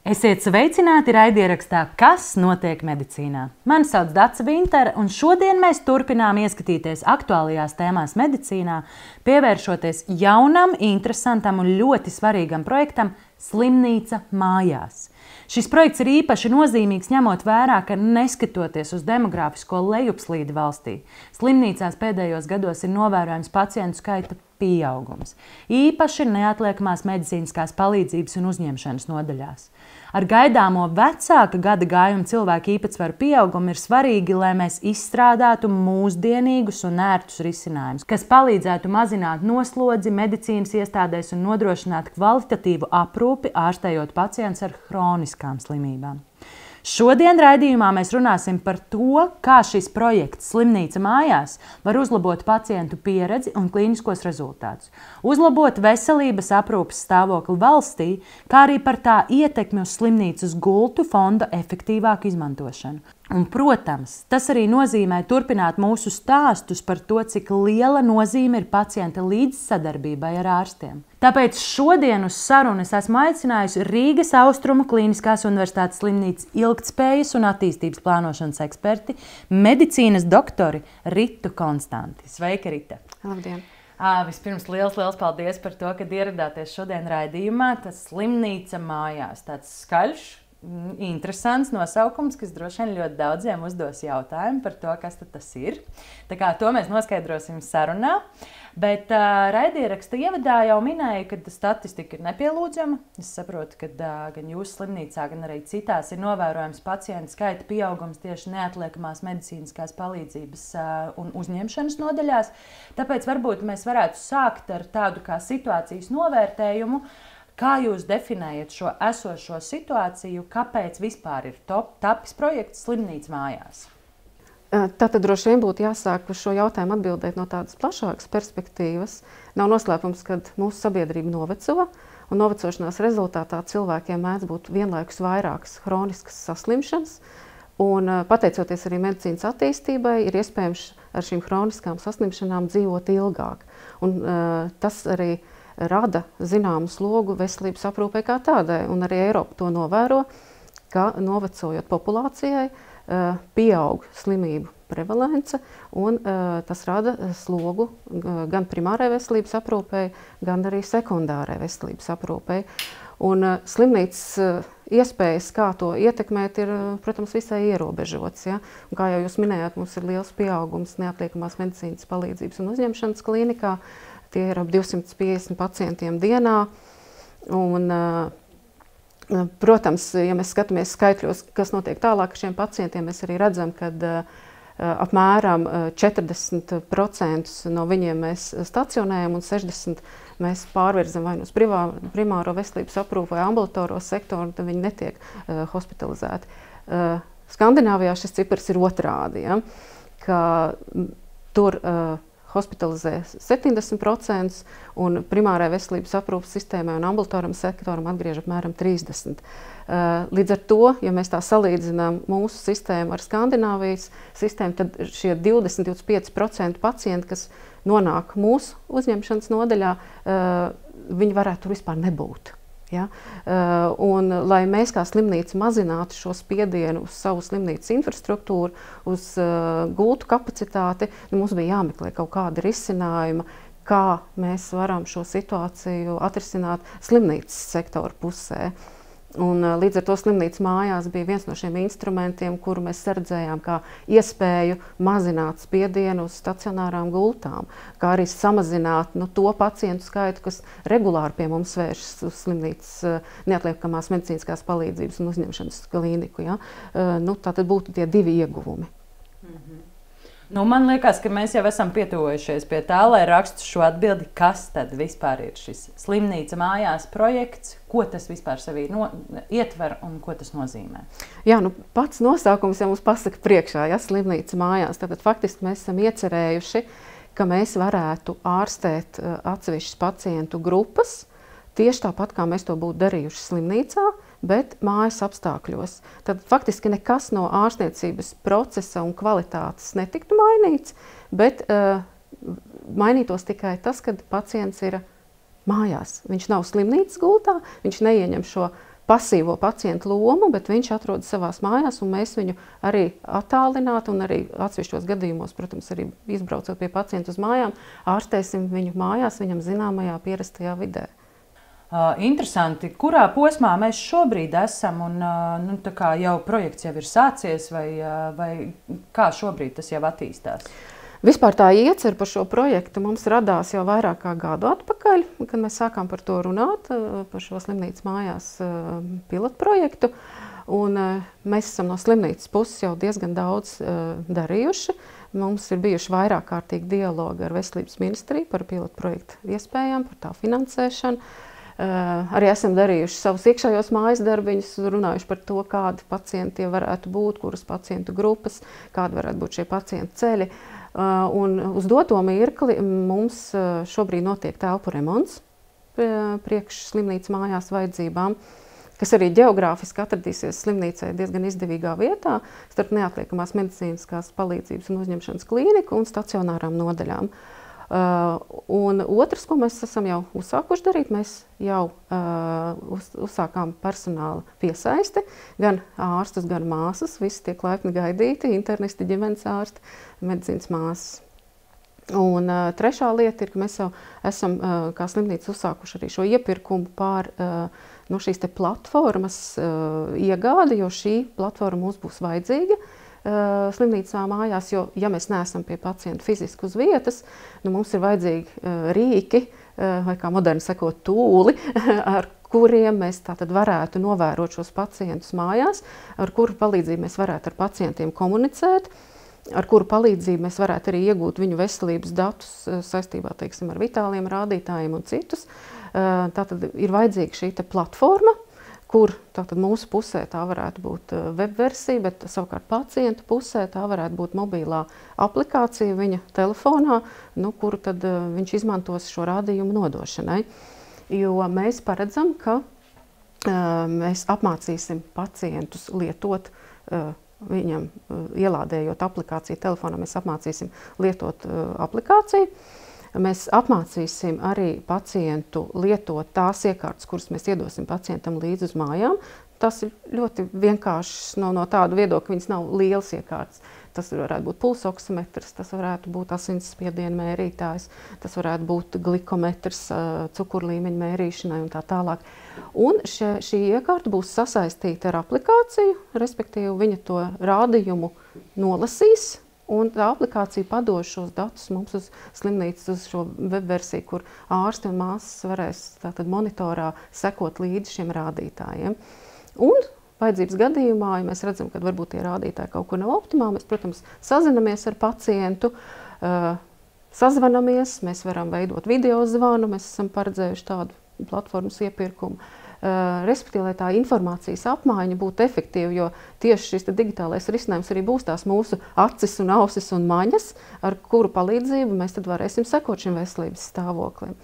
Esiet sveicināti raidierakstā Kas notiek medicīnā? Mani sauc Dace Vintere, un šodien mēs turpinām ieskatīties aktuālajās tēmās medicīnā, pievēršoties jaunam, interesantam un ļoti svarīgam projektam Slimnīca mājās. Šis projekts ir īpaši nozīmīgs, ņemot vērā, ka neskatoties uz demogrāfisko lejupslīdi valstī, slimnīcās pēdējos gados ir novērojams pacientu skaita pieaugums, īpaši neatliekamās medicīniskās palīdzības un uzņemšanas nodaļās. Ar gaidāmo vecāka gada gājuma cilvēku īpatsvaru pieaugumu ir svarīgi, lai mēs izstrādātu mūsdienīgus un ērtus risinājumus, kas palīdzētu mazināt noslodzi medicīnas iestādēs un nodrošināt kvalitatīvu aprūpi, ārstējot pacientus ar hroniskām slimībām. Šodien raidījumā mēs runāsim par to, kā šis projekts Slimnīca mājās var uzlabot pacientu pieredzi un klīniskos rezultātus, uzlabot veselības aprūpes stāvokli valstī, kā arī par tā ietekmi uz slimnīcas gultu fonda efektīvāku izmantošanu. Un, protams, tas arī nozīmē turpināt mūsu stāstus par to, cik liela nozīme ir pacienta līdzsadarbībai ar ārstiem. Tāpēc šodien uz sarunu es esmu aicinājusi Rīgas Austrumu Kliniskās Universitātes slimnīcas ilgtspējas un attīstības plānošanas eksperti, medicīnas doktori Ritu Konstanti. Sveika, Rita! Labdien! Vispirms liels paldies par to, ka ieradāties šodien raidījumā. Tas Slimnīca mājās, tāds skaļš, interesants nosaukums, kas droši vien ļoti daudziem uzdos jautājumu par to, kas tas ir. Tā kā to mēs noskaidrosim sarunā. Bet raidieraksta ievadā jau minēju, ka statistika ir nepielūdzama. Es saprotu, ka gan jūsu slimnīcā, gan arī citās ir novērojams pacientu skaita pieaugums tieši neatliekamās medicīniskās palīdzības un uzņemšanas nodaļās. Tāpēc varbūt mēs varētu sākt ar tādu kā situācijas novērtējumu. Kā jūs definējat šo esošo situāciju, kāpēc vispār ir tapis projekts Slimnīca mājās? Tātad droši vien būtu jāsāk uz šo jautājumu atbildēt no tādas plašākas perspektīvas. Nav noslēpums, ka mūsu sabiedrība noveco, un novecošanās rezultātā cilvēkiem mēdz būt vienlaikus vairākas hroniskas saslimšanas. Un, pateicoties arī medicīnas attīstībai, ir iespējams ar šīm hroniskām saslimšanām dzīvot ilgāk. Un, tas arī rada zināmu slogu veselības aprūpei kā tādai, un arī Eiropa to novēro, ka novecojot populācijai pieaug slimību prevalence, un tas rada slogu gan primārai veselības aprūpei, gan arī sekundārai veselības aprūpei. Un slimnīcas iespējas, kā to ietekmēt, ir, protams, visai ierobežots. Ja? Un, kā jau jūs minējāt, mums ir liels pieaugums neatliekamās medicīnas palīdzības un uzņemšanas klīnikā. Tie ir ap 250 pacientiem dienā. Un, protams, ja mēs skatāmies skaitļos, kas notiek tālāk ar šiem pacientiem, mēs arī redzam, ka apmēram 40% no viņiem mēs stacionējam un 60% mēs pārvirzam vai uz primāro veselības aprūpi vai ambulatoro sektoru, tad viņi netiek hospitalizēti. Skandināvijā šis cipars ir otrādi, ja, ka tur hospitalizē 70% un primārai veselības aprūpes sistēmai un ambulatoram sektoram atgriež apmēram 30%. Līdz ar to, ja mēs tā salīdzinām mūsu sistēmu ar Skandināvijas sistēmu, tad šie 20–25% pacienti, kas nonāk mūsu uzņemšanas nodaļā, viņi varētu tur vispār nebūt. Ja? Un, lai mēs kā slimnīca mazinātu šo spiedienu uz savu slimnīcas infrastruktūru, uz gultu kapacitāti, mums bija jāmeklē kaut kāda risinājuma, kā mēs varam šo situāciju atrisināt slimnīcas sektora pusē. Un, līdz ar to Slimnīca mājās bija viens no šiem instrumentiem, kuru mēs redzējām kā iespēju mazināt spiedienu uz stacionārām gultām, kā arī samazināt to pacientu skaitu, kas regulāri pie mums vēršas uz slimnīcas neatliekamās medicīniskās palīdzības un uzņemšanas klīniku. Ja? Tātad būtu tie divi ieguvumi. Man liekas, ka mēs jau esam pietuvojušies pie tā, lai rakstu šo atbildi, kas tad vispār ir šis Slimnīca mājās projekts, ko tas vispār sevī ietver un ko tas nozīmē. Jā, pats nosaukums jau mums pasaka priekšā, ja, Slimnīca mājās. Tātad faktiski mēs esam iecerējuši, ka mēs varētu ārstēt atsevišķas pacientu grupas, tieši tāpat, kā mēs to būtu darījuši slimnīcā, bet mājas apstākļos. Tad faktiski nekas no ārstniecības procesa un kvalitātes netiktu mainīts, bet mainītos tikai tas, kad pacients ir mājās. Viņš nav slimnīcas gultā, viņš neieņem šo pasīvo pacientu lomu, bet viņš atrodas savās mājās, un mēs viņu arī attālināti un arī atsevišķos gadījumos, protams, arī izbraucot pie pacientu uz mājām, ārstēsim viņu mājās, viņam zināmajā pierastajā vidē. Interesanti, kurā posmā mēs šobrīd esam, un nu, tā kā jau projekts jau ir sācies, vai kā šobrīd tas jau attīstās? Vispār tā iecer par šo projektu mums radās jau vairāk kā gadu atpakaļ, kad mēs sākām par to runāt, par šo slimnīcas mājās pilotprojektu. Un mēs esam no slimnīcas puses jau diezgan daudz darījuši. Mums ir bijuši vairāk kārtīgi dialogi ar Veselības ministriju par pilotprojektu iespējām, par tā finansēšanu. Arī esam darījuši savus iekšējos mājas darbiņus, runājuši par to, kādi pacienti varētu būt, kuras pacientu grupas, kādi varētu būt šie pacientu ceļi. Un uz doto mirkli mums šobrīd notiek telpu remonts priekš slimnīcas mājās vajadzībām, kas arī ģeogrāfiski atradīsies slimnīcai diezgan izdevīgā vietā starp neatliekamās medicīniskās palīdzības un uzņemšanas klīniku un stacionārām nodaļām. Un otrs, ko mēs esam jau uzsākuši darīt, mēs jau uzsākām personāla piesaisti, gan ārstus, gan māsas, visi tiek laipni gaidīti, internisti, ģimenes ārsti, medicīnas māsas. Un trešā lieta ir, ka mēs jau esam kā slimnīca uzsākuši arī šo iepirkumu pār šīs te platformas iegādi, jo šī platforma mums būs vajadzīga slimnīcā mājās, jo, ja mēs neesam pie pacienta fiziski uz vietas, mums ir vajadzīgi rīki, vai kā moderni sakot, tūli, ar kuriem mēs tātad varētu novērot šos pacientus mājās, ar kuru palīdzību mēs varētu ar pacientiem komunicēt, ar kuru palīdzību mēs varētu arī iegūt viņu veselības datus saistībā, teiksim, ar vitāliem rādītājiem un citus. Tātad ir vajadzīga šī platforma, kur tātad mūsu pusē tā varētu būt webversija, bet savukārt pacientu pusē tā varētu būt mobilā aplikācija viņa telefonā, kuru tad viņš izmantos šo rādījumu nodošanai. Jo mēs paredzam, ka mēs apmācīsim pacientus lietot viņam, ielādējot aplikāciju telefonā, mēs apmācīsim lietot aplikāciju. Mēs apmācīsim arī pacientu lietot tās iekārtas, kuras mēs iedosim pacientam līdz uz mājām. Tas ir ļoti vienkāršs no tāda viedokļa, viņas nav lielas iekārtas. Tas varētu būt pulsoksometrs, tas varētu būt asinsspiediena mērītājs, tas varētu būt glikometrs cukurlīmeņa mērīšanai un tā tālāk. Un šī iekārta būs sasaistīta ar aplikāciju, respektīvi viņa to rādījumu nolasīs. Un tā aplikācija pados šos datus mums uz slimnīcas, uz šo webversiju, kur ārsti un māsas varēs tātad monitorā sekot līdzi šiem rādītājiem. Un vajadzības gadījumā, ja mēs redzam, ka varbūt tie rādītāji kaut kur nav optimāli, mēs, protams, sazinamies ar pacientu, sazvanamies, mēs varam veidot video zvanu, mēs esam paredzējuši tādu platformas iepirkumu. Respektīvi, lai tā informācijas apmaiņa būtu efektīva, jo tieši šis digitālais risinājums arī būs tās mūsu acis un ausis un maņas, ar kuru palīdzību mēs tad varēsim sekot šim veselības stāvoklim.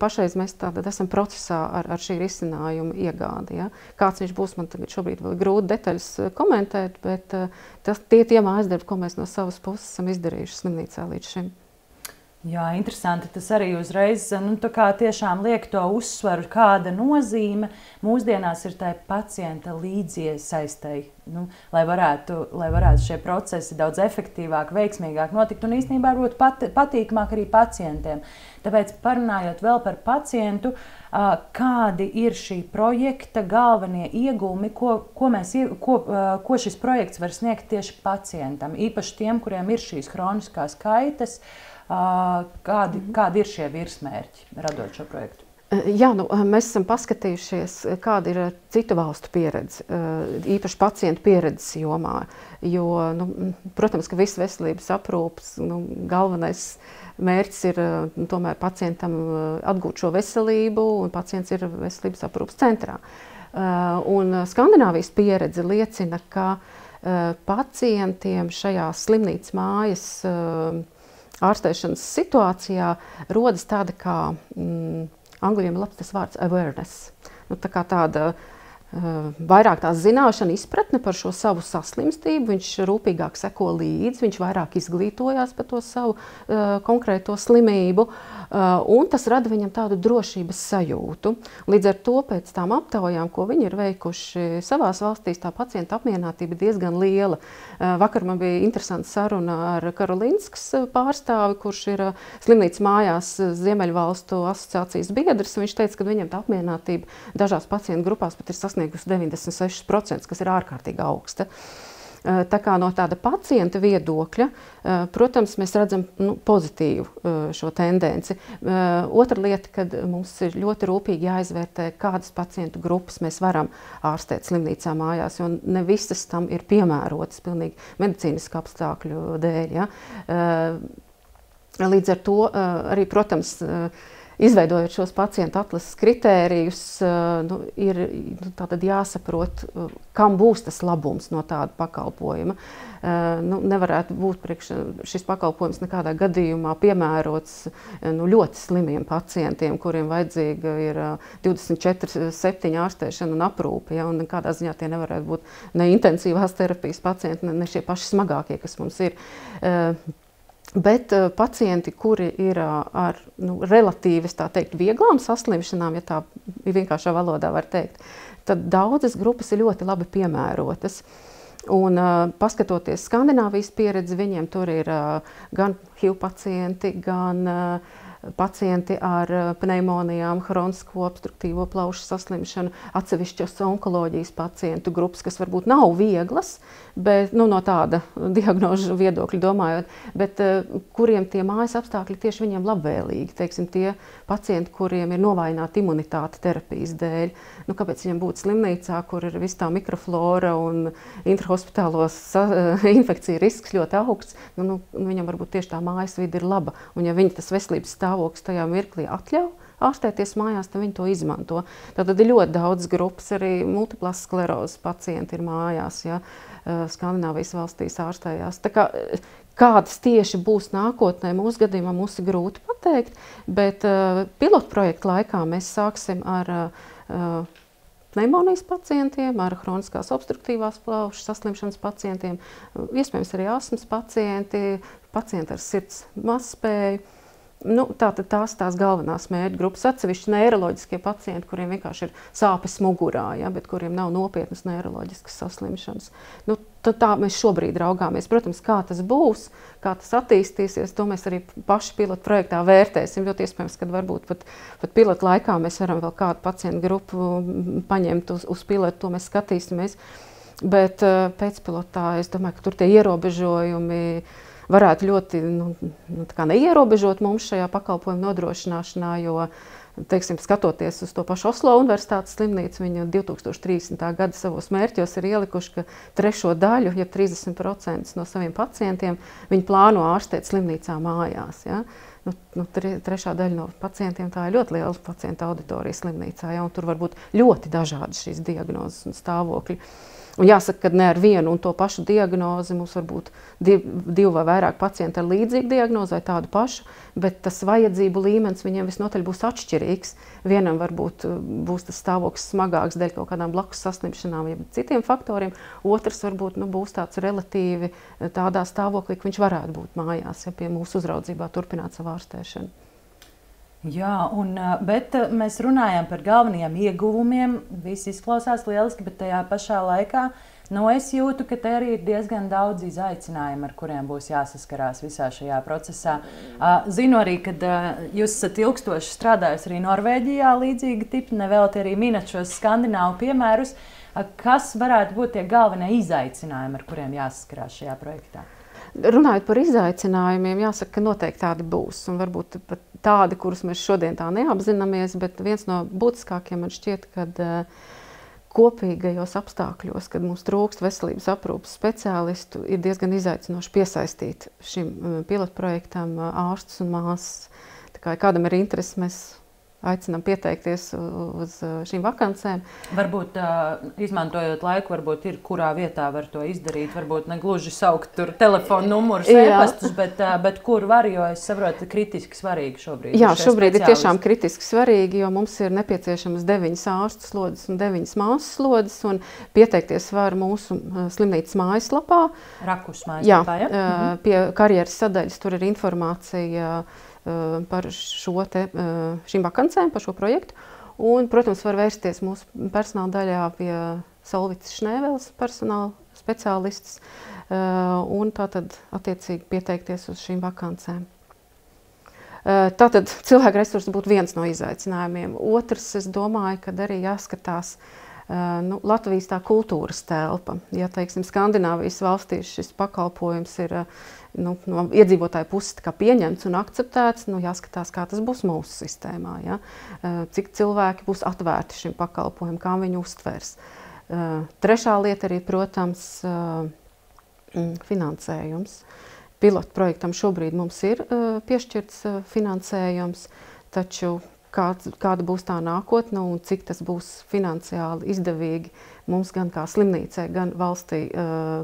Pašreiz mēs tātad esam procesā ar šī risinājuma iegādi. Ja? Kāds viņš būs, man tagad šobrīd vēl grūti detaļas komentēt, bet tie mājasdarbi, ko mēs no savas puses esam izdarījuši slimnīcā līdz šim. Jā, interesanti. Tas arī uzreiz tiešām liek to uzsvaru, kāda nozīme mūsdienās ir tai pacienta līdziesaistei, lai varētu šie procesi daudz efektīvāk, veiksmīgāk notikt un īstenībā būtu patīkamāk arī pacientiem. Tāpēc parunājot vēl par pacientu, kādi ir šī projekta galvenie iegūmi, ko šis projekts var sniegt tieši pacientam, īpaši tiem, kuriem ir šīs hroniskās kaitas. Kādi ir šie virsmērķi, radot šo projektu? Jā, mēs esam paskatījušies, kāda ir citu valstu pieredze, īpaši pacientu pieredzes jomā. Jo, protams, ka viss veselības aprūpes galvenais mērķis ir tomēr pacientam atgūt šo veselību, un pacients ir veselības aprūpes centrā. Un Skandināvijas pieredze liecina, ka pacientiem šajā slimnīcas mājas ārstēšanas situācijā rodas tāda kā, angļiem labs tas vārds awareness. Tā kā tāda vairāk tā zināšana, izpratne par šo savu saslimstību, viņš rūpīgāk seko līdzi, viņš vairāk izglītojās par to savu konkrēto slimību. Un tas rada viņam tādu drošības sajūtu. Līdz ar to pēc tām aptaujām, ko viņi ir veikuši savās valstīs, tā pacienta apmierinātība ir diezgan liela. Vakar man bija interesanta saruna ar Karolinskas pārstāvi, kurš ir slimnīcas mājās Ziemeļvalstu asociācijas biedrs. Viņš teica, ka viņam tā apmierinātība dažās pacientu grupās pat ir sasniegusi 96%, kas ir ārkārtīgi augsta. Tā kā no tāda pacienta viedokļa, protams, mēs redzam pozitīvu šo tendenci. Otra lieta, kad mums ir ļoti rūpīgi jāizvērtē, kādas pacientu grupas mēs varam ārstēt slimnīcā mājās, jo ne visas tam ir piemērotas pilnīgi medicīnisku apstākļu dēļ. Ja? Līdz ar to arī, protams, izveidojot šos pacientu atlases kritērijus, ir tātad jāsaprot, kam būs tas labums no tāda pakalpojuma. Nevarētu būt šis pakalpojums nekādā gadījumā piemērots ļoti slimiem pacientiem, kuriem vajadzīga ir 24/7 ārstēšana un aprūpe. Ja, un nekādā ziņā tie nevarētu būt ne intensīvās terapijas pacienti, ne šie paši smagākie, kas mums ir. Bet pacienti, kuri ir ar relatīvi vieglām saslimšanām, ja tā vienkāršā valodā var teikt, tad daudzas grupas ir ļoti labi piemērotas. Un, paskatoties Skandināvijas pieredzi, viņiem tur ir gan HIV pacienti, gan pacienti ar pneimonijām, hronisko obstruktīvo plaušu saslimšanu, atsevišķas onkoloģijas pacientu grupas, kas varbūt nav vieglas, bet, no tāda diagnožu viedokļa domājot, bet kuriem tie mājas apstākļi tieši viņiem labvēlīgi. Teiksim, tie pacienti, kuriem ir novājināta imunitāte terapijas dēļ, kāpēc viņiem būtu slimnīcā, kur ir viss tā mikroflora un intrahospitālos infekcija risks ļoti augsts, viņam varbūt tieši tā mājas vide ir laba. Un ja viņi tas veselības stāvoklis tajā mirklī atļauj ārstēties mājās, tad viņi to izmanto. Tātad ir ļoti daudz grupas, arī multiplās sklerozes pacienti ir mājās, ja Skandināvijas valstīs ārstējās. Tā kā, kādas tieši būs nākotnē, mūsu gadījumā mums ir grūti pateikt, bet pilotprojekta laikā mēs sāksim ar pneimonijas pacientiem, ar hroniskās obstruktīvās plaušu saslimšanas pacientiem, iespējams arī astmas pacienti, pacienti ar sirds mazspēju. Tātad tās galvenās mērķa grupas, atsevišķi neiroloģiskie pacienti, kuriem vienkārši ir sāpes mugurā, ja, bet kuriem nav nopietnas neiroloģiskas saslimšanas. Tā mēs šobrīd raugāmies. Protams, kā tas būs, kā tas attīstīsies, to mēs arī paši pilotu projektā vērtēsim. Ļoti iespējams, ka varbūt pat pilotu laikā mēs varam vēl kādu pacientu grupu paņemt uz pilotu, to mēs skatīsimies. Bet pēcpilotā es domāju, ka tur tie ierobežojumi varētu ļoti neierobežot mums šajā pakalpojumu nodrošināšanā, jo, teiksim, skatoties uz to pašu Oslo universitātes slimnīcu, viņi 2030. gada savos mērķos ir ielikuši, ka trešo daļu, ja 30% no saviem pacientiem, viņi plāno ārstēt slimnīcā mājās. Ja? Trešā daļa no pacientiem, tā ir ļoti liela pacienta auditorija slimnīcā, ja? Un tur var būt ļoti dažādi šīs diagnozes un stāvokļi. Un jāsaka, ka ne ar vienu un to pašu diagnozi mums var būt divi vai vairāk pacienti ar līdzīgu diagnozi vai tādu pašu, bet tas vajadzību līmenis viņiem visnotaļ būs atšķirīgs. Vienam varbūt būs tas stāvoklis smagāks dēļ kaut kādām blakus saslimšanām, ja citiem faktoriem. Otrs varbūt būs tāds relatīvi tādā stāvoklī, ka viņš varētu būt mājās, ja pie mūsu uzraudzībā turpināt savu ārstēšanu. Jā, bet mēs runājam par galvenajiem ieguvumiem. Viss izklausās lieliski, bet tajā pašā laikā es jūtu, ka te arī ir diezgan daudz izaicinājumu, ar kuriem būs jāsaskarās visā šajā procesā. Zinu arī, ka jūs esat ilgstoši strādājusi arī Norvēģijā līdzīgi tipi, nevēlti arī minat šos skandināvu piemērus. Kas varētu būt tie galvenie izaicinājumi, ar kuriem jāsaskarās šajā projektā? Runājot par izaicinājumiem, jāsaka, ka noteikti tādi būs. Un varbūt pat tādi, kurus mēs šodien tā neapzināmies, bet viens no būtiskākiem man šķiet, kad kopīgajos apstākļos, kad mums trūkst veselības aprūpes speciālistu, ir diezgan izaicinoši piesaistīt šim pilotprojektam ārstus un māsas. Tā kā kādam ir interesi, mēs aicinām pieteikties uz šīm vakancēm. Varbūt, izmantojot laiku, varbūt ir, kurā vietā var to izdarīt. Varbūt ne gluži saukt tur telefonu numurus, e-pastus, bet kur var, jo es saprotu, kritiski svarīgi šobrīd. Jā, šobrīd ir tiešām kritiski svarīgi, jo mums ir nepieciešamas 9 ārstu slodzes un 9 māsas slodzes, un pieteikties var mūsu slimnīcas mājaslapā. Rakus mājaslapā, jā? Pie karjeras sadaļas tur ir informācija par šīm vakancēm, par šo projektu. Un, protams, var vērsties mūsu personāla daļā pie Solvitas Šnēveles personāla speciālistas un tātad attiecīgi pieteikties uz šīm vakancēm. Tātad cilvēku resursi būtu viens no izaicinājumiem. Otrs, es domāju, kad arī jāskatās Latvijas tā kultūras telpa. Ja, teiksim, Skandināvijas valstīs šis pakalpojums ir no iedzīvotāju puses pieņemts un akceptēts, jāskatās, kā tas būs mūsu sistēmā. Ja? Cik cilvēki būs atvērti šim pakalpojumam, kā viņi uztvers. Trešā lieta arī, protams, finansējums. Pilotu projektam šobrīd mums ir piešķirts finansējums, taču kāda būs tā nākotne un cik tas būs finansiāli izdevīgi mums gan kā slimnīcai, gan valstī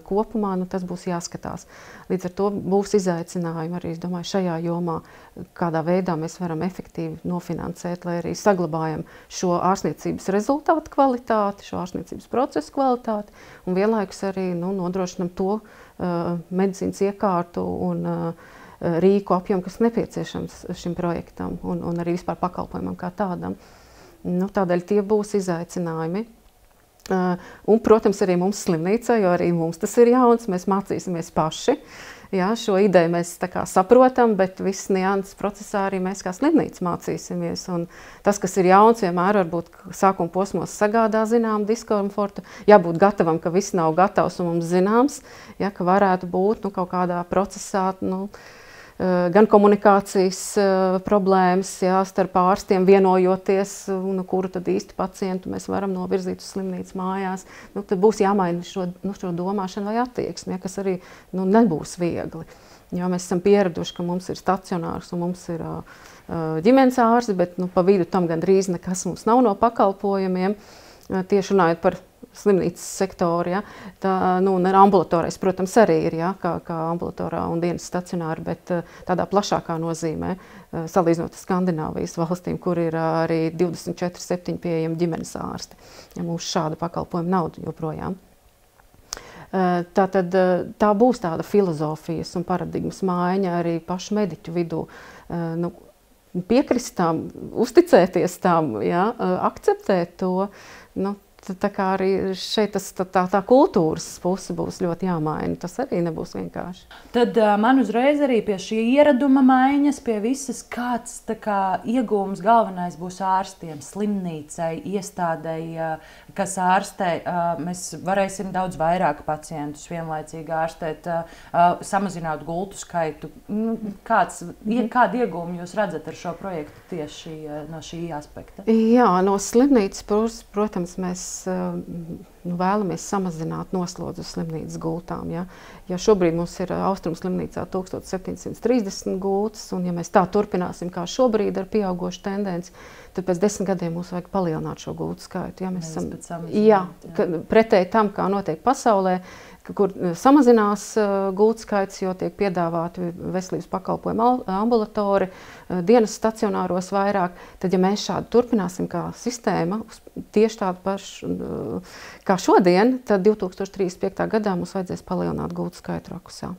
kopumā, tas būs jāskatās. Līdz ar to būs izaicinājumi arī, es domāju, šajā jomā, kādā veidā mēs varam efektīvi nofinansēt, lai arī saglabājam šo ārstniecības rezultātu kvalitāti, šo ārstniecības procesu kvalitāti un vienlaikus arī nodrošinam to medicīnas iekārtu un rīku apjomu, kas nepieciešams šim projektam un arī vispār pakalpojumam kā tādam. Tādēļ tie būs izaicinājumi. Un, protams, arī mums slimnīcā, jo arī mums tas ir jauns, mēs mācīsimies paši. Jā, šo ideju mēs saprotam, bet viss nianses procesā arī mēs kā slimnīca mācīsimies. Un tas, kas ir jauns, vienmēr varbūt sākuma posmos sagādā zinām diskomfortu. Jābūt gatavam, ka viss nav gatavs un mums zināms, ja, ka varētu būt kaut kādā procesā gan komunikācijas problēmas, jā, starp ārstiem vienojoties, kuru tad īsti pacientu mēs varam novirzīt uz slimnīcu mājās. Tad būs jāmaina šo domāšanu vai attieksmi, ja, kas arī nebūs viegli. Jo mēs esam pieraduši, ka mums ir stacionārs un mums ir ģimenes ārsti, bet pa vidu tam gandrīz nekas mums nav no pakalpojumiem. Tieši runājot par slimnīcas sektoru, ja, ambulatorais, protams, arī ir, ja, kā ambulatorā un dienas stacionāri, bet tādā plašākā nozīmē, salīdzinot ar Skandināvijas valstīm, kur ir arī 24/7 pieejami ģimenes ārsti. Ja mums šāda pakalpojuma nav joprojām. Tātad tā būs tāda filozofijas un paradigmas maiņa arī pašu mediķu vidū. Piekrist tam, uzticēties tam, ja, akceptēt to. Tā kā arī šeit tā kultūras puse būs ļoti jāmaina. Tas arī nebūs vienkārši. Tad man uzreiz arī pie šī ieraduma maiņas, pie visas, kāds iegūms galvenais būs ārstiem, slimnīcai, iestādei, kas ārstē. Mēs varēsim daudz vairāk pacientus vienlaicīgi ārstēt, samazināt gultu skaitu. Kādu iegūmu jūs redzat ar šo projektu tieši no šī aspekta? Jā, no slimnīcas puses, protams, mēs vēlamies samazināt noslodzi uz slimnīcas gultām. Ja? Ja šobrīd mums ir Austrumu slimnīcā 1730 gultas, un ja mēs tā turpināsim kā šobrīd ar pieaugošu tendenci, tad pēc 10 gadiem mums vajag palielināt šo gultu skaitu. Ja? Mēs esam pretēji tam, kā notiek pasaulē, kur samazinās gultu skaits, jo tiek piedāvāti veselības pakalpojumi ambulatori, dienas stacionāros vairāk, tad, ja mēs šādi turpināsim kā sistēma, tieši tādu pašu kā šodien, tad 2035. gadā mums vajadzēs palielināt gultu skaitu Rakusā.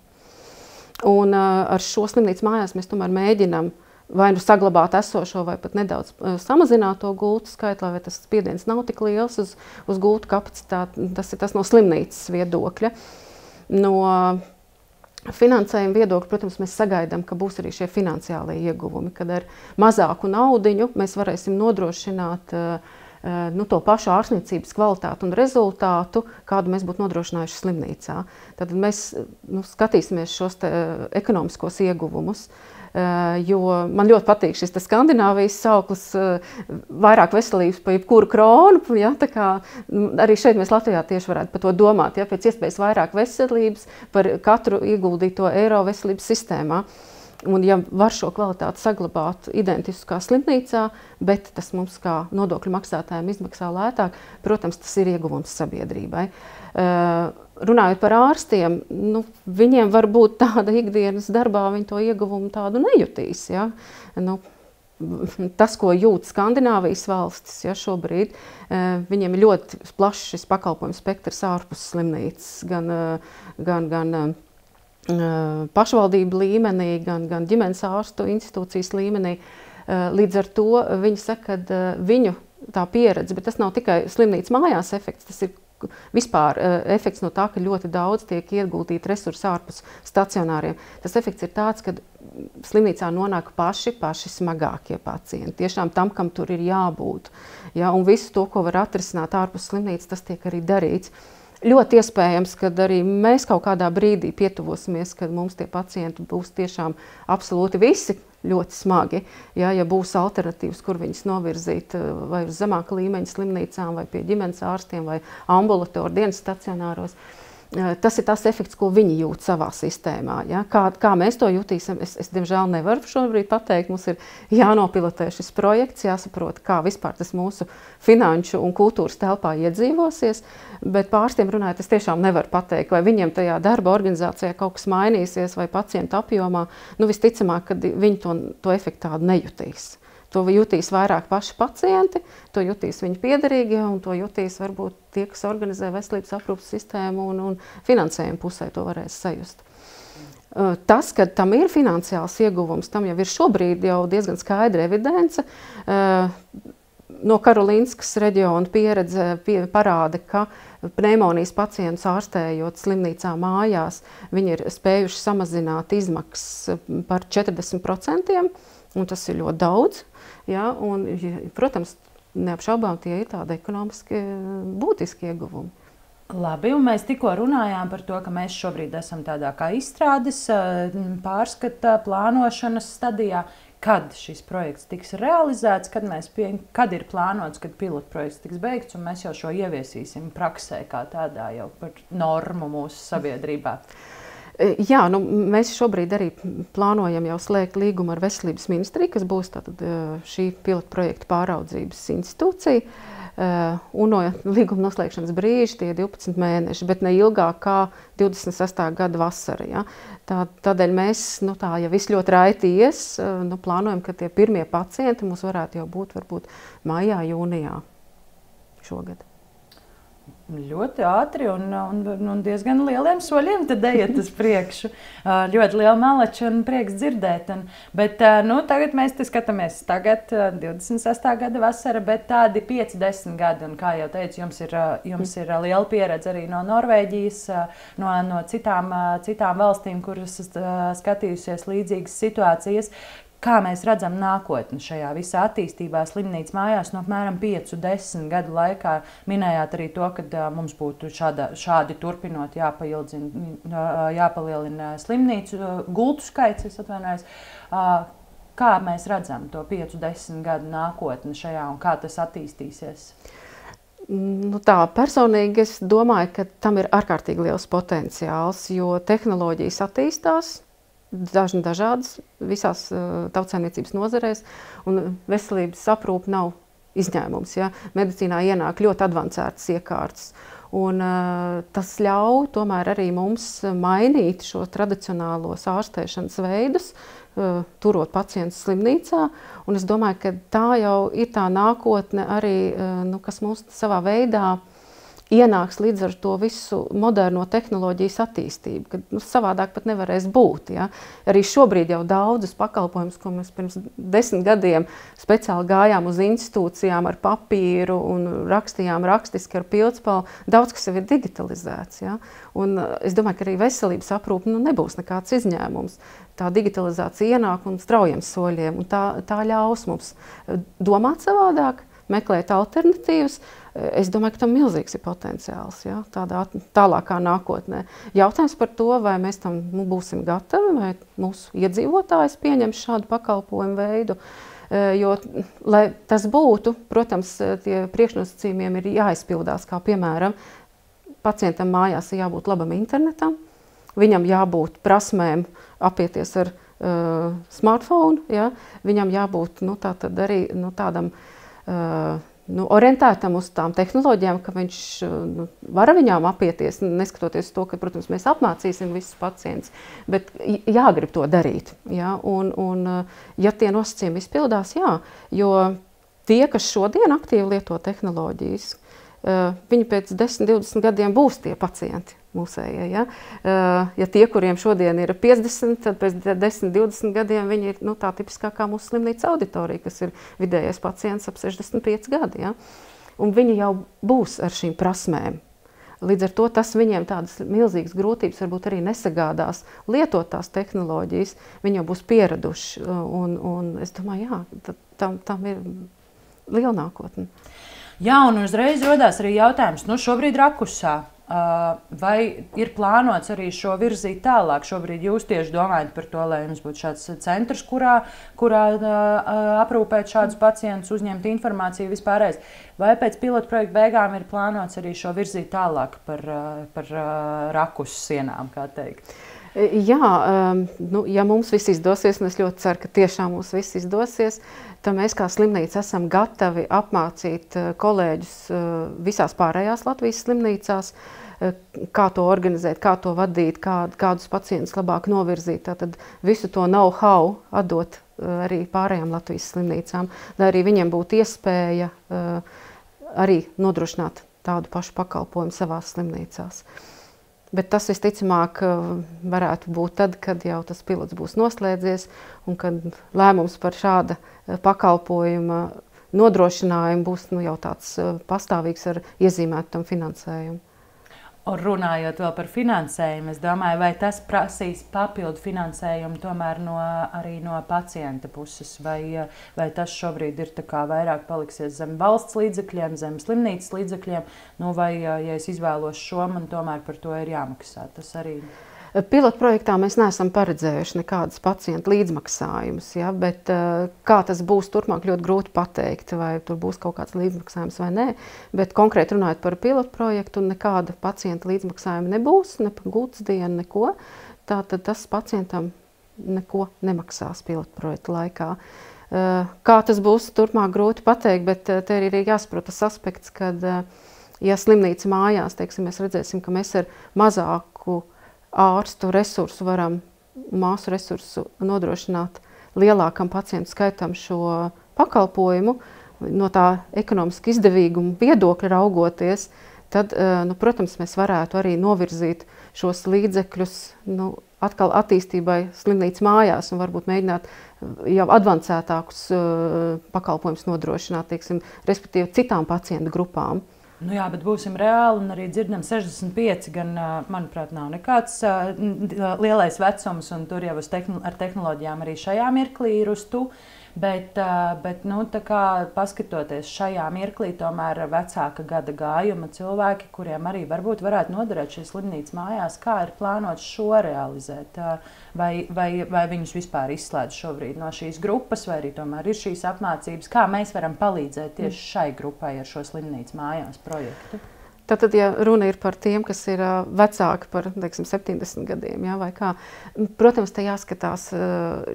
Un ar šo slimnīcu mājās mēs tomēr mēģinam vai saglabāt esošo, vai pat nedaudz samazināt to gultu skaitu, lai tas spiediens nav tik liels uz gultu kapacitāti. Tas ir tas no slimnīcas viedokļa. No finansējuma viedokļa, protams, mēs sagaidām, ka būs arī šie finansiālie ieguvumi, kad ar mazāku naudiņu mēs varēsim nodrošināt to pašu ārstniecības kvalitāti un rezultātu, kādu mēs būtu nodrošinājuši slimnīcā. Tad mēs skatīsimies šos ekonomiskos ieguvumus. Jo man ļoti patīk šis Skandināvijas sauklis, vairāk veselības pa jebkuru kronu. Ja, tā kā arī šeit mēs Latvijā tieši varētu par to domāt, ja, pēc iespējas vairāk veselības par katru ieguldīto eiro veselības sistēmā. Un ja var šo kvalitāti saglabāt identiski kā slimnīcā, bet tas mums kā nodokļu maksātājiem izmaksā lētāk, protams, tas ir ieguvums sabiedrībai. Runājot par ārstiem, viņiem var būt tāda ikdienas darbā, viņi to ieguvumu tādu nejutīs. Ja? Tas, ko jūt Skandināvijas valstis, ja, šobrīd, viņiem ir ļoti plašs šis pakalpojumu spektrs ārpus slimnīcas, gan pašvaldību līmenī, gan ģimenes ārstu institūcijas līmenī. Līdz ar to viņi saka, ka viņu tā pieredze, bet tas nav tikai slimnīcas mājās efekts, tas ir vispār efekts no tā, ka ļoti daudz tiek ieguldīti resursi ārpus stacionāriem. Tas efekts ir tāds, ka slimnīcā nonāk paši smagākie pacienti. Tiešām tam, kam tur ir jābūt. Ja, un visu to, ko var atrisināt ārpus slimnīcas, tas tiek arī darīts. Ļoti iespējams, ka arī mēs kaut kādā brīdī pietuvosimies, kad mums tie pacienti būs tiešām absolūti visi ļoti smagi. Ja būs alternatīvas, kur viņus novirzīt vai uz zemāka līmeņa slimnīcām, vai pie ģimenes ārstiem, vai ambulatori dienas stacionāros. Tas ir tas efekts, ko viņi jūt savā sistēmā. Ja? Kā mēs to jutīsim, es diemžēl nevaru šobrīd pateikt. Mums ir jānopilotē šis projekts, jāsaprot, kā vispār tas mūsu finanšu un kultūras telpā iedzīvosies. Bet pārstiem runājot, es tiešām nevaru pateikt, vai viņiem tajā darba organizācijā kaut kas mainīsies vai pacientu apjomā. Visticamāk, ka viņi to efektu tādu nejutīs. To jutīs vairāk paši pacienti, to jutīs viņu piederīgie un to jutīs varbūt tie, kas organizē veselības aprūpes sistēmu un finansējumu pusē to varēs sajust. Tas, ka tam ir finansiāls ieguvums, tam jau ir šobrīd jau diezgan skaidra evidence. No Karolīnskas reģiona pieredze parāda, ka pneimonijas pacientus ārstējot slimnīcā mājās, viņi ir spējuši samazināt izmaksas par 40%, un tas ir ļoti daudz. Ja, un, protams, neapšaubām tie ir tādi ekonomiski būtiski ieguvumi. Labi, un mēs tikko runājām par to, ka mēs šobrīd esam tādā kā izstrādes, pārskata, plānošanas stadijā. Kad šis projekts tiks realizēts, kad ir plānots, kad pilotprojekts tiks beigts, un mēs jau šo ieviesīsim praksē kā tādā jau par normu mūsu sabiedrībā? Jā, mēs šobrīd arī plānojam jau slēgt līgumu ar Veselības ministriju, kas būs tātad šī pilotprojekta pāraudzības institūcija. Un no līguma noslēgšanas brīža tie 12 mēneši, bet ne ilgāk kā 26. gada vasara. Ja? Tādēļ mēs, ja viss ļoti raiti ies, plānojam, ka tie pirmie pacienti mums varētu jau būt varbūt maijā, jūnijā šogad. Ļoti ātri un diezgan lieliem soļiem tad ejiet uz priekšu. Ļoti liela malača un prieks dzirdēt. Bet tagad mēs te skatāmies 26. gada vasara, bet tādi 5-10 gadi. Un kā jau teicu, jums ir liela pieredze arī no Norvēģijas, no citām valstīm, kuras skatījusies līdzīgas situācijas. Kā mēs redzam nākotni šajā visā attīstībā slimnīcas mājās no apmēram 5-10 gadu laikā? Minējāt arī to, ka mums būtu šādi turpinot jāpalielina slimnīcu gultu skaits, es atvainojos. Kā mēs redzam to 5-10 gadu nākotni šajā un kā tas attīstīsies? Personīgi es domāju, ka tam ir ārkārtīgi liels potenciāls, jo tehnoloģijas attīstās. Dažādas visās tautsaimniecības nozarēs, un veselības aprūpe nav izņēmums. Ja? Medicīnā ienāk ļoti advancētas iekārtas, un tas ļauj tomēr arī mums mainīt šo tradicionālos ārstēšanas veidus, turot pacientus slimnīcā, un es domāju, ka tā jau ir tā nākotne arī, kas mums savā veidā ienāks līdz ar to visu moderno tehnoloģijas attīstību, kad savādāk pat nevarēs būt. Ja? Arī šobrīd jau daudzus pakalpojumus, ko mēs pirms 10 gadiem speciāli gājām uz institūcijām ar papīru un rakstījām rakstiski ar pildspalvu, daudz kas jau ir digitalizēts. Ja? Un es domāju, ka arī veselības aprūpe nebūs nekāds izņēmums. Tā digitalizācija ienāk un straujiem soļiem, un tā ļaus mums domāt savādāk, meklēt alternatīvas. Es domāju, ka tam milzīgs ir potenciāls, ja, tādā tālākā nākotnē. Jautājums par to, vai mēs tam būsim gatavi, vai mūsu iedzīvotājs pieņems šādu pakalpojumu veidu. Jo, lai tas būtu, protams, tie priekšnosacījumiem ir jāizpildās, kā piemēram, pacientam mājās ir jābūt labam internetam, viņam jābūt prasmēm apieties ar smartphone, ja, viņam jābūt arī tādam orientētam uz tām tehnoloģijām, ka viņš var ar viņām apieties, neskatoties to, ka, protams, mēs apmācīsim visus pacientus, bet jāgrib to darīt. Ja? Un ja tie nosacījumi izpildās, jā, jo tie, kas šodien aktīvi lieto tehnoloģijas, viņi pēc 10-20 gadiem būs tie pacienti. mūsējie. Ja? Ja tie, kuriem šodien ir 50, tad pēc 10, 20 gadiem viņi ir tā tipiskākā mūsu slimnīca auditorija, kas ir vidējais pacients ap 65 gadi. Ja? Un viņi jau būs ar šīm prasmēm. Līdz ar to tas viņiem tādas milzīgas grūtības varbūt arī nesagādās lietot tās tehnoloģijas. Viņi jau būs pieraduši. Un es domāju, jā, tam ir liela nākotne. Jā, un uzreiz rodās arī jautājums, šobrīd Rakusā. Vai ir plānots arī šo virzīt tālāk? Šobrīd jūs tieši domājat par to, lai jums būtu šāds centrs, kurā aprūpēt šādus pacientus, uzņemt informāciju vispārreiz. Vai pēc pilotprojekta beigām ir plānots arī šo virzīt tālāk par Rakus sienām, kā teikt? Jā, ja mums viss izdosies, un es ļoti ceru, ka tiešām mums viss izdosies, tad mēs kā slimnīca esam gatavi apmācīt kolēģus visās pārējās Latvijas slimnīcās, kā to organizēt, kā to vadīt, kādus pacientus labāk novirzīt. Tātad visu to know-how atdot arī pārējām Latvijas slimnīcām, lai arī viņiem būtu iespēja arī nodrošināt tādu pašu pakalpojumu savās slimnīcās. Bet tas visticamāk varētu būt tad, kad jau tas pilots būs noslēdzies un kad lēmums par šāda pakalpojuma nodrošinājumu būs jau tāds pastāvīgs ar iezīmētu tam finansējumu. Un runājot vēl par finansējumu, es domāju, vai tas prasīs papildu finansējumu tomēr arī no pacienta puses, vai tas šobrīd ir vairāk paliksies zem valsts līdzekļiem, zem slimnīcas līdzekļiem, vai, ja es izvēlos šo, man tomēr par to ir jāmaksā. Tas arī... Pilotprojektā mēs neesam paredzējuši nekādas pacientu līdzmaksājumus, ja, bet kā tas būs turpmāk ļoti grūti pateikt, vai tur būs kaut kāds līdzmaksājums vai nē, bet konkrēti runājot par pilotprojektu, nekāda pacienta līdzmaksājuma nebūs, ne par gultasdienu, neko, tātad tas pacientam neko nemaksās pilotprojekta laikā. Kā tas būs turpmāk grūti pateikt, bet te ir jāsaprot tas aspekts, kad ja slimnīca mājās, teiksim, mēs redzēsim, ka mēs ar mazāku ārstu resursu varam, māsu resursu nodrošināt lielākam pacientu skaitam šo pakalpojumu, no tā ekonomiski izdevīguma viedokļa raugoties, tad, protams, mēs varētu arī novirzīt šos līdzekļus atkal attīstībai slimnīcas mājās un varbūt mēģināt jau advancētākus pakalpojumus nodrošināt, teiksim, respektīvi citām pacientu grupām. Jā, bet būsim reāli un arī dzirdam 65, gan, manuprāt, nav nekāds lielais vecums, un tur jau ar tehnoloģijām arī šajā mirklī ir uz tu. Bet tā kā paskatoties šajā mirklī, tomēr vecāka gada gājuma cilvēki, kuriem arī varbūt varētu noderēt šīs slimnīcas mājās, kā ir plānots šo realizēt? Vai viņus vispār izslēdz šobrīd no šīs grupas, vai arī tomēr ir šīs apmācības? Kā mēs varam palīdzēt tieši šai grupai ar šo slimnīcas mājās projektu? Tātad, ja runa ir par tiem, kas ir vecāki par, teiksim, 70 gadiem, ja, vai kā, protams, te jāskatās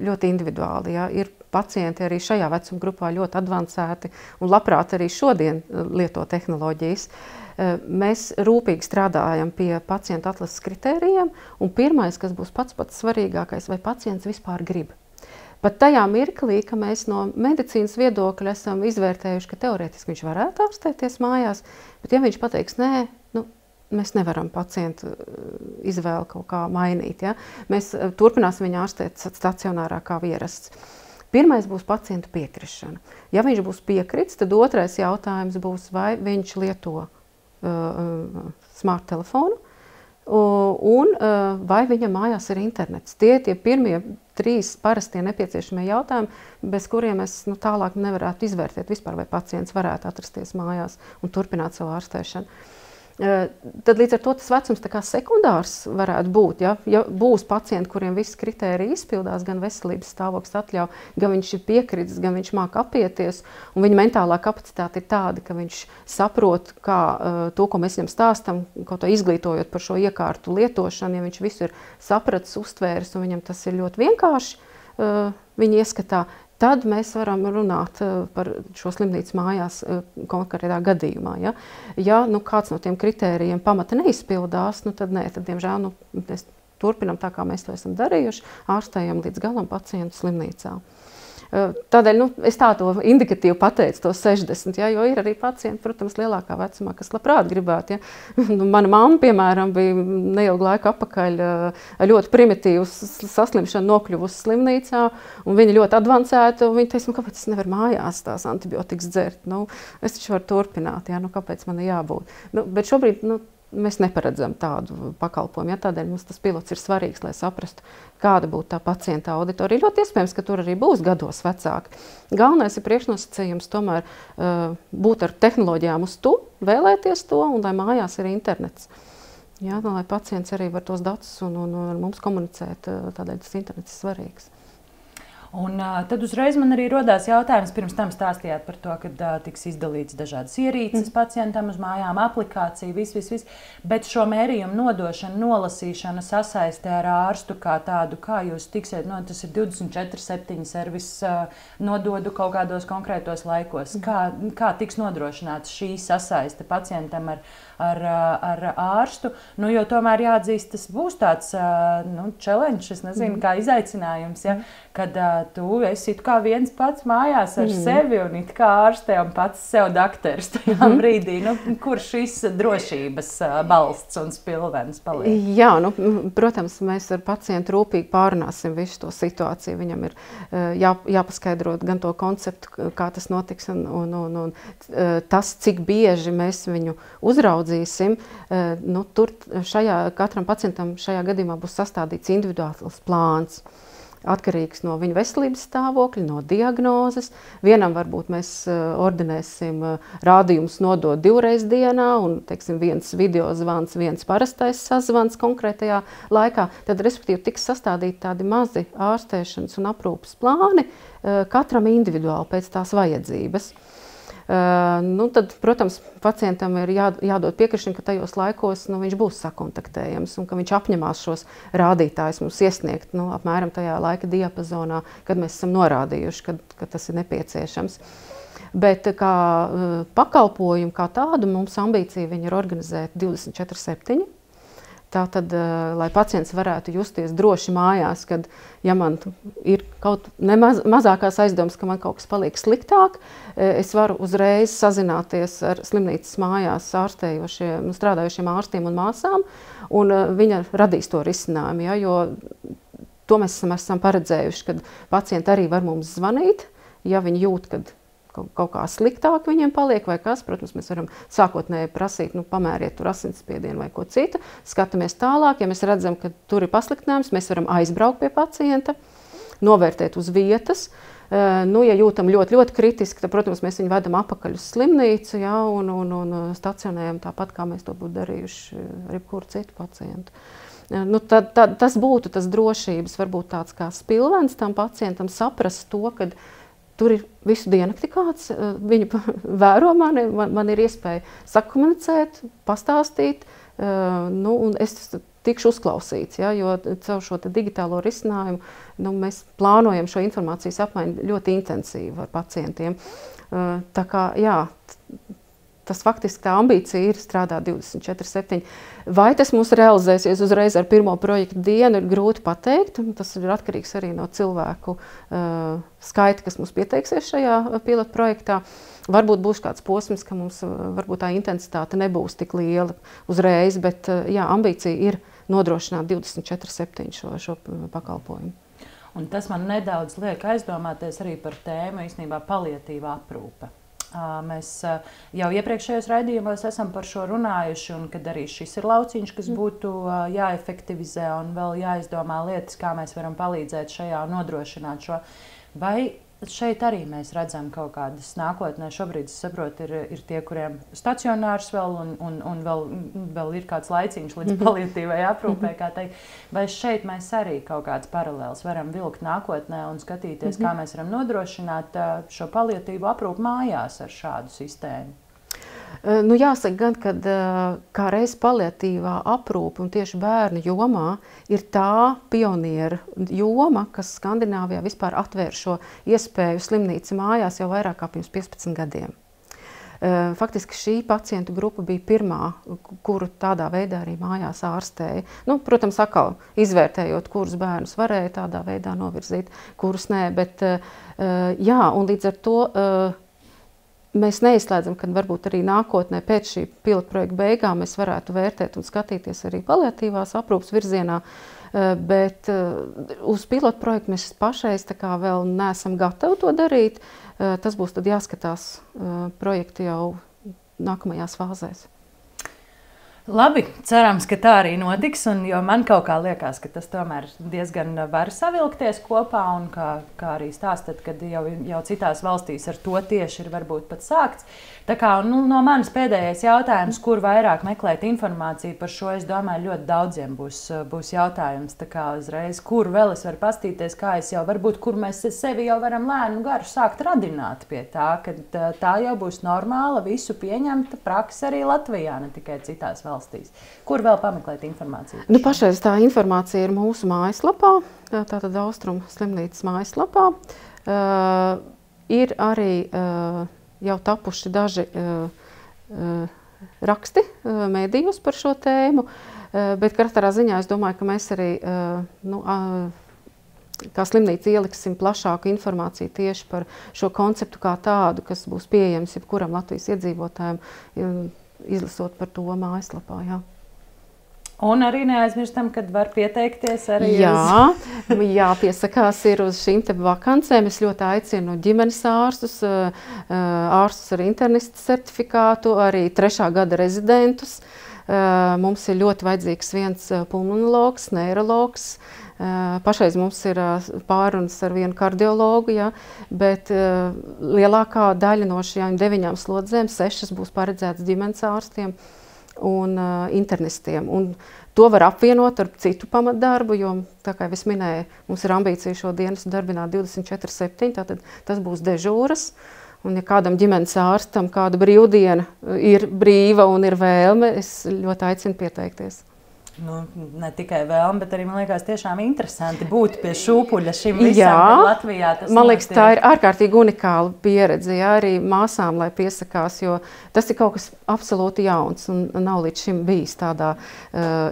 ļoti individuāli. Ja. Ir pacienti arī šajā vecuma grupā ļoti advancēti un labprāt arī šodien lieto tehnoloģijas. Mēs rūpīgi strādājam pie pacientu atlases kritērijiem, un pirmais, kas būs pats svarīgākais, vai pacients vispār grib. Pat tajā mirklī, ka mēs no medicīnas viedokļa esam izvērtējuši, ka teorētiski viņš varētu ārstēties mājās, bet ja viņš pateiks, nē, mēs nevaram pacientu izvēli kaut kā mainīt. Ja? Mēs turpināsim viņu ārstēt stacionārā kā ierasts. Pirmais būs pacienta piekrišana. Ja viņš būs piekritis, tad otrais jautājums būs, vai viņš lieto smart telefonu, un vai viņam mājās ir internets. Tie pirmie 3 parastie nepieciešamie jautājumi, bez kuriem es tālāk nevarētu izvērtēt vispār, vai pacients varētu atrasties mājās un turpināt savu ārstēšanu. Tad līdz ar to tas vecums tā kā sekundārs varētu būt. Ja būs pacienti, kuriem visi kritēriji izpildās, gan veselības stāvoklis atļauj, gan viņš ir piekritis, gan viņš māk apieties, un viņa mentālā kapacitāte ir tāda, ka viņš saprot, kā to, ko mēs viņam stāstam, kaut kā izglītojot par šo iekārtu lietošanu, ja viņš visu ir sapratis, uztvēris, un viņam tas ir ļoti vienkārši viņa ieskatā, tad mēs varam runāt par šo slimnīcas mājās konkrētā gadījumā. Ja kāds no tiem kritērijiem pamata neizpildās, tad nē, tad diemžēl mēs turpinam tā, kā mēs to esam darījuši, ārstējam līdz galam pacientu slimnīcā. Tādēļ es tā to indikatīvi pateicu, to 60, ja, jo ir arī pacienti, protams, lielākā vecumā, kas labprāt gribētu. Ja. Mana mamma, piemēram, bija neilgu laiku atpakaļ ļoti primitīvu saslimšanu nokļuvusi slimnīcā, un viņa ļoti advancēta, un viņa teica, kāpēc es nevaru mājās tās antibiotikas dzert? Es taču varu turpināt, ja, kāpēc man ir jābūt? Bet šobrīd, mēs neparedzam tādu pakalpojumu, ja, tādēļ mums tas pilots ir svarīgs, lai saprastu, kāda būtu tā pacienta auditorija. Ļoti iespējams, ka tur arī būs gados vecāki. Galvenais ir priekšnosacījums tomēr būt ar tehnoloģijām uz tu, vēlēties to, un lai mājās ir internets. Ja, lai pacients arī var tos datus un ar mums komunicēt, tādēļ tas internets ir svarīgs. Un tad uzreiz man arī rodās jautājums, pirms tam stāstījāt par to, ka tiks izdalīts dažādas ierīces pacientam uz mājām, aplikācija, viss. Bet šo mērījumu nodošanu, nolasīšanu, sasaiste ar ārstu kā tādu, kā jūs tiksiet, tas ir 24/7 servis, nododu kaut kādos konkrētos laikos. Kā tiks nodrošināts šī sasaiste pacientam ar ārstu? Jo tomēr jāatzīst, tas būs tāds challenge, es nezinu, kā izaicinājums, ja, kad tu esi kā viens pats mājās ar sevi un it kā ārstē un pats sev dakteris tajā brīdī. Kur šis drošības balsts un spilvens paliek? Jā, protams, mēs ar pacientu rūpīgi pārunāsim visu to situāciju. Viņam ir jāpaskaidrot gan to konceptu, kā tas notiks, un tas, cik bieži mēs viņu uzraudzīsim. Tur katram pacientam šajā gadījumā būs sastādīts individuāls plāns. Atkarīgs no viņa veselības stāvokļa, no diagnozes. Vienam varbūt mēs ordinēsim rādījumus nodot 2 reizes dienā, un, teiksim, viens video zvans, viens parastais sazvans konkrētajā laikā. Tad, respektīvi, tiks sastādīti tādi mazi ārstēšanas un aprūpes plāni, katram individuāli pēc tās vajadzības. Tad, protams, pacientam ir jādod piekrišana, ka tajos laikos viņš būs sakontaktējams un ka viņš apņemās šos rādītājus mums iesniegt apmēram tajā laika diapazonā, kad mēs esam norādījuši, ka tas ir nepieciešams. Bet kā pakalpojumu kā tādu mums ambīcija viņa ir organizēt 24/7. Tātad, lai pacients varētu justies droši mājās, kad, ja man ir kaut mazākās aizdomas, ka man kaut kas paliek sliktāk, es varu uzreiz sazināties ar slimnīcas mājās strādājošiem ārstiem un māsām, un viņa radīs to risinājumu, ja, jo to mēs esam paredzējuši, kad pacienti arī var mums zvanīt, ja viņi jūt, kad kaut kā sliktāk viņiem paliek vai kas. Protams, mēs varam sākotnēji prasīt, pamēriet tur asinsspiedienu vai ko citu. Skatāmies tālāk, ja mēs redzam, ka tur ir pasliktinājums, mēs varam aizbraukt pie pacienta, novērtēt uz vietas. Ja jūtam ļoti, ļoti kritiski, tad, protams, mēs viņu vedam apakaļ uz slimnīcu, ja, un stacionējam tāpat, kā mēs to būtu darījuši ar jebkuru citu pacientu. Tas būtu tas drošības, varbūt tāds kā spilvens tam pacientam saprast to, ka tur ir visu diennakti kāds, viņi vēro mani, man ir iespēja sakomunicēt, pastāstīt, un es tikšu uzklausīts, ja, jo caur šo digitālo risinājumu mēs plānojam šo informācijas apmaiņu ļoti intensīvi ar pacientiem. Tā kā, jā, tas faktiski tā ambīcija ir strādāt 24/7. Vai tas mums realizēsies uzreiz ar pirmo projektu dienu, ir grūti pateikt. Tas ir atkarīgs arī no cilvēku skaita, kas mums pieteiksies šajā pilotu projektā. Varbūt būs kāds posms, ka mums varbūt tā intensitāte nebūs tik liela uzreiz, bet jā, ambīcija ir nodrošināt 24/7 šo pakalpojumu. Un tas man nedaudz liek aizdomāties arī par tēmu īstenībā paliatīvā aprūpe. Mēs jau iepriekšējos raidījumos esam par šo runājuši, un kad arī šis ir lauciņš, kas būtu jāefektivizē un vēl jāizdomā lietas, kā mēs varam palīdzēt šajā un nodrošināt šo. Vai šeit arī mēs redzam kaut kādas nākotnē? Šobrīd, es saprotu, ir tie, kuriem stacionārs vēl un vēl ir kāds laiciņš līdz paliatīvai aprūpē, kā teikt. Vai šeit mēs arī kaut kādas paralēlas varam vilkt nākotnē un skatīties, kā mēs varam nodrošināt šo paliatīvu aprūpu mājās ar šādu sistēmu? Jāsaka gan, ka kā reiz paliatīvā aprūpe un tieši bērnu jomā ir tā pionieru joma, kas Skandināvijā vispār atvēr šo iespēju slimnīcu mājās jau vairāk kā pirms 15 gadiem. Faktiski šī pacientu grupa bija pirmā, kuru tādā veidā arī mājās ārstēja. Protams, atkal izvērtējot, kurus bērnus varēja tādā veidā novirzīt, kurus nē, bet jā, un līdz ar to mēs neizslēdzam, ka varbūt arī nākotnē pēc šī pilotprojekta beigām mēs varētu vērtēt un skatīties arī paliatīvās aprūpes virzienā, bet uz pilotprojektu mēs pašreiz tā kā vēl neesam gatavi to darīt. Tas būs tad jāskatās projekti jau nākamajās fāzēs. Labi, cerams, ka tā arī notiks, jo man kaut kā liekas, ka tas tomēr diezgan var savilkties kopā, un kā arī stāstat, kad jau citās valstīs ar to tieši ir varbūt pat sākts. Tā kā no manis pēdējais jautājums, kur vairāk meklēt informāciju par šo, es domāju, ļoti daudziem būs jautājums. Tā kā uzreiz, kur vēl es varu pastīties, kā es jau varbūt, kur mēs sevi jau varam lēnu garu sākt radināt pie tā, ka tā jau būs normāla, visu pieņemta praksa arī Latvijā, ne tikai citās valstīs. Kur vēl pameklēt informāciju? Pašreiz tā informācija ir mūsu mājaslapā, tātad Austrumu slimnīcas mājaslapā. Ir arī jau tapuši daži raksti mēdījos par šo tēmu, bet katrā ziņā es domāju, ka mēs arī kā slimnīca ieliksim plašāku informāciju tieši par šo konceptu kā tādu, kas būs pieejams jebkuram Latvijas iedzīvotājiem, izlasot par to mājaslapā. Jā. Un arī neaizmirstam, kad var pieteikties arī jāpiesakās ir uz šīm te vakancēm. Es ļoti aicinu ģimenes ārstus, ārstus ar internistu certifikātu, arī 3. gada rezidentus. Mums ir ļoti vajadzīgs viens pulmonologs, neirologs. Pašreiz mums ir pārunas ar vienu kardiologu, ja, bet lielākā daļa no šajām 9 slodzēm, 6 būs paredzētas ģimenes ārstiem un internistiem. Un to var apvienot ar citu pamatdarbu, jo, tā kā es minēju, mums ir ambīcija šo dienestu darbināt 24/7, tātad tas būs dežūras. Un ja kādam ģimenes ārstam kāda brīvdiena ir brīva un ir vēlme, es ļoti aicinu pieteikties. Ne tikai vēlme, bet arī, man liekas, tiešām interesanti būt pie šūpuļa šim visam Latvijā. Man liekas, tā ir ārkārtīgi unikāla pieredze, arī māsām, lai piesakās, jo tas ir kaut kas absolūti jauns un nav līdz šim bijis tādā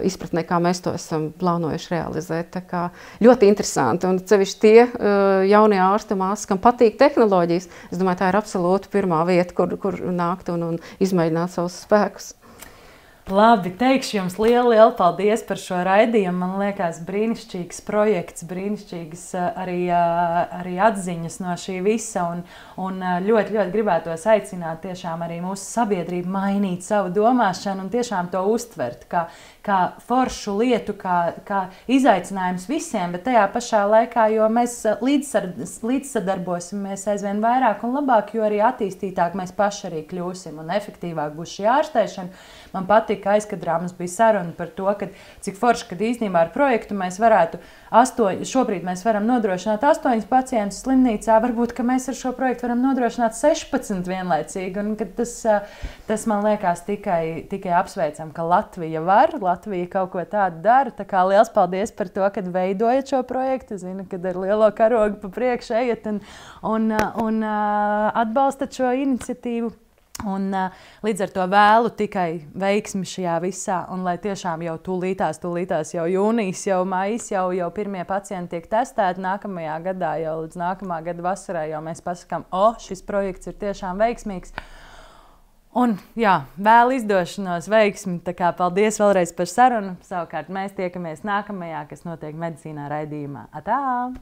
izpratnē, kā mēs to esam plānojuši realizēt. Tā kā ļoti interesanti, un sevišķi tie jaunie ārsti māsas, kam patīk tehnoloģijas, es domāju, tā ir absolūti pirmā vieta, kur nākt un izmēģināt savus spēkus. Labi, teikšu jums lielu paldies par šo raidījumu. Man liekas, brīnišķīgs projekts, brīnišķīgas arī atziņas no šī visa. Un ļoti gribētos aicināt tiešām arī mūsu sabiedrību mainīt savu domāšanu un tiešām to uztvert kā foršu lietu, kā izaicinājums visiem, bet tajā pašā laikā, jo mēs līdzsadarbosimies aizvien vairāk un labāk, jo arī attīstītāk mēs paši arī kļūsim un efektīvāk būs šī ārstēšana. Man patīk, ka aizkadrā mums bija saruna par to, cik forši, kad īstenībā ar projektu mēs varētu šobrīd mēs varam nodrošināt 8 pacientus slimnīcā, varbūt, ka mēs ar šo projektu varam nodrošināt 16 vienlaicīgi, un tas man liekas tikai apsveicam, ka Latvija var, Latvija kaut ko tādu dara, tā kā liels paldies par to, kad veidojat šo projektu, zinu, kad ar lielo karogu pa priekšu ejat un atbalstat šo iniciatīvu. Un līdz ar to vēlu tikai veiksmi šajā visā, un lai tiešām jau tūlītās jau jūnijas, jau maijs, jau pirmie pacienti tiek testēti nākamajā gadā, jau līdz nākamā gada vasarai, jau mēs pasakām, šis projekts ir tiešām veiksmīgs. Un vēl izdošanos, veiksmi, tā kā paldies vēlreiz par sarunu. Savukārt mēs tiekamies nākamajā, kas notiek medicīnā raidījumā. Atā!